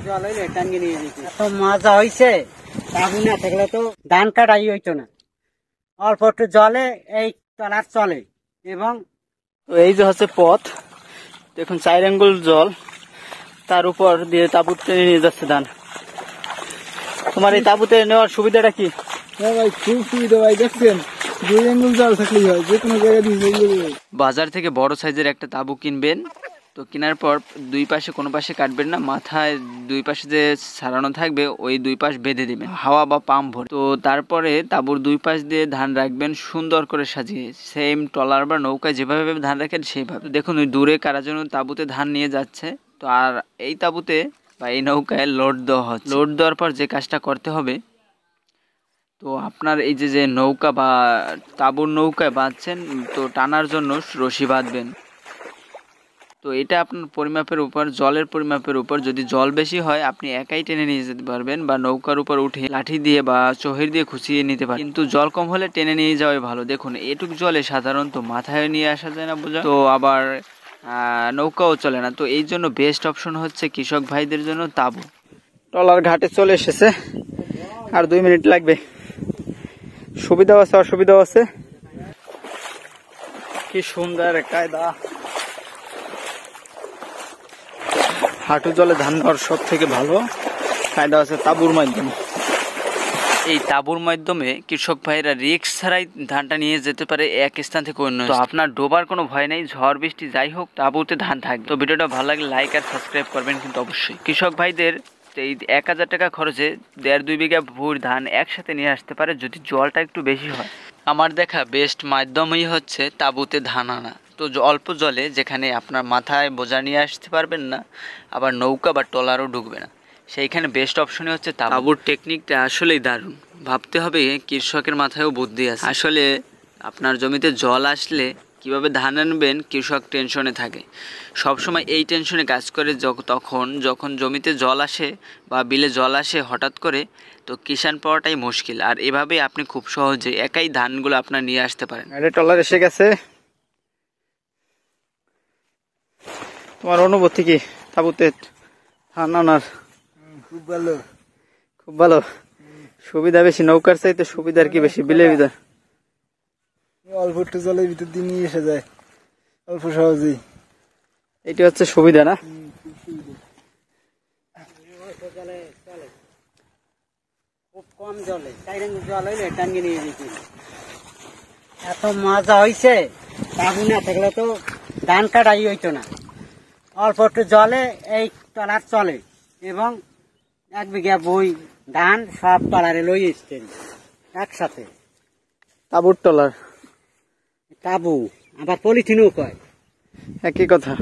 জল হইলে টাঙ্গি নিয়ে যেত। এত মজা হয়েছে, তাবু না থাকলে তো ধান কাটাই হইতো না। অল্প একটু জলে এই ট্রলার চলে। এবং এই যে হচ্ছে পথ, দেখুন 4 আঙ্গুল জল, তার উপর দিয়ে তাঁবু টেনে নিয়ে যাচ্ছে ধান। তোমার এই তাঁবুতে নেওয়ার সুবিধাটা কি? হ্যাঁ ভাই, খুব সুবিধা ভাই। দেখছেন 2 আঙ্গুল জল থাকলেই হয়, যে কোনো জায়গায় দিয়ে। বাজার থেকে বড় সাইজের একটা তাঁবু কিনবেন। তো কেনার পর 2 পাশে কোনো পাশে কাটবেন না, মাথায় 2 পাশে যে সারানো থাকবে ওই 2 পাশ বেঁধে দিবেন হাওয়া বা পাম্প ভরে। তো তারপরে তাঁবুর 2 পাশ দিয়ে ধান রাখবেন সুন্দর করে সাজিয়ে, সেম ট্রলার বা নৌকায় যেভাবে ধান রাখেন সেইভাবে। দেখুন ওই দূরে কারা যেন তাঁবুতে ধান নিয়ে যাচ্ছে। তো আর এই তাঁবুতে বা এই নৌকায় লোড দেওয়া হচ্ছে। লোড দেওয়ার পর যে কাজটা করতে হবে, তো আপনার এই যে নৌকা বা তাঁবুর নৌকায় বাঁধছেন, তো টানার জন্য রশি বাঁধবেন। তো এটা আপনার পরিমাপের উপর, জলের পরিমাপের উপর। যদি জল বেশি হয় আপনি একাই টেনে নিয়ে যেতে পারবেন, বা নৌকার উপর উঠে লাঠি দিয়ে বা চহির দিয়ে খুঁচিয়ে নিতে পারেন। কিন্তু জল কম হলে টেনে নিয়ে যাওয়াই ভালো। দেখুন এটুক জলে সাধারণত মাথায় নিয়ে আসা যায় না বোঝা, তো আবার নৌকাও চলে না। তো এই জন্য বেস্ট অপশন হচ্ছে কৃষক ভাইদের জন্য তাঁবু। ট্রলার ঘাটে চলে এসেছে, আর 2 মিনিট লাগবে। সুবিধাও আছে অসুবিধাও আছে। কি সুন্দর কায়দা, হাঁটু জলে ধান নেওয়ার সব থেকে ভালো কায়দা আছে তাঁবুর মাধ্যমে। এই তাঁবুর মাধ্যমে কৃষক ভাইরা রিস্ক ছাড়াই ধানটা নিয়ে যেতে পারে এক স্থান থেকে অন্য। তো আপনার ডোবার কোনো ভয় নেই, ঝড় বৃষ্টি যাই হোক তাঁবুতে ধান থাকবে। তো ভিডিওটা ভালো লাগলে লাইক আর সাবস্ক্রাইব করবেন কিন্তু অবশ্যই। কৃষক ভাইদের এই 1000 টাকা খরচে 1.5-2 বিঘা ভুঁড় ধান একসাথে নিয়ে আসতে পারে যদি জলটা একটু বেশি হয়। আমার দেখা বেস্ট মাধ্যমই হচ্ছে তাঁবুতে ধান আনা। তো অল্প জলে, যেখানে আপনার মাথায় বোঝা নিয়ে আসতে পারবেন না, আবার নৌকা বা ট্রলারও ঢুকবে না, সেইখানে বেস্ট অপশনই হচ্ছে তাঁবুর টেকনিকটা আসলেই দারুণ। ভাবতে হবে কৃষকের মাথায়ও বুদ্ধি আছে। আসলে আপনার জমিতে জল আসলে কিভাবে ধান আনবেন কৃষক টেনশনে থাকে, সবসময় এই টেনশনে কাজ করে। যখন জমিতে জল আসে বা বিলে জল আসে হঠাৎ করে, তো কিষাণ পাওয়াটাই মুশকিল। আর এভাবে আপনি খুব সহজে একাই ধানগুলো আপনার নিয়ে আসতে পারেন। ট্রলার এসে গেছে। তোমার অনুভূতি কি তাঁবুতে ধান আনার? খুব ভালো, খুব ভালো। সুবিধা বেশি নৌকার চাইতে, সুবিধার কি বেশি? বিলে বিধা অল্প একটু জলের ভিতর দিয়ে নিয়ে এসে যায় অল্প সহজেই। এটা হচ্ছে সুবিধা না? খুব কম জলে 4 আঙ্গুল জল হইলে টাঙ্গি নিয়ে যেত। এত মজা হয়েছে, তাবু না থাকলে তো ধান কাটাই হইতো না। অল্প একটু জলে এই ট্রলার চলে। এবং 1 বিঘা বই ধান সব ট্রলারে লই এসছেন একসাথে। তাঁবুর ট্রলার, তাবু আবার পলিথিনও কয়, একই কথা।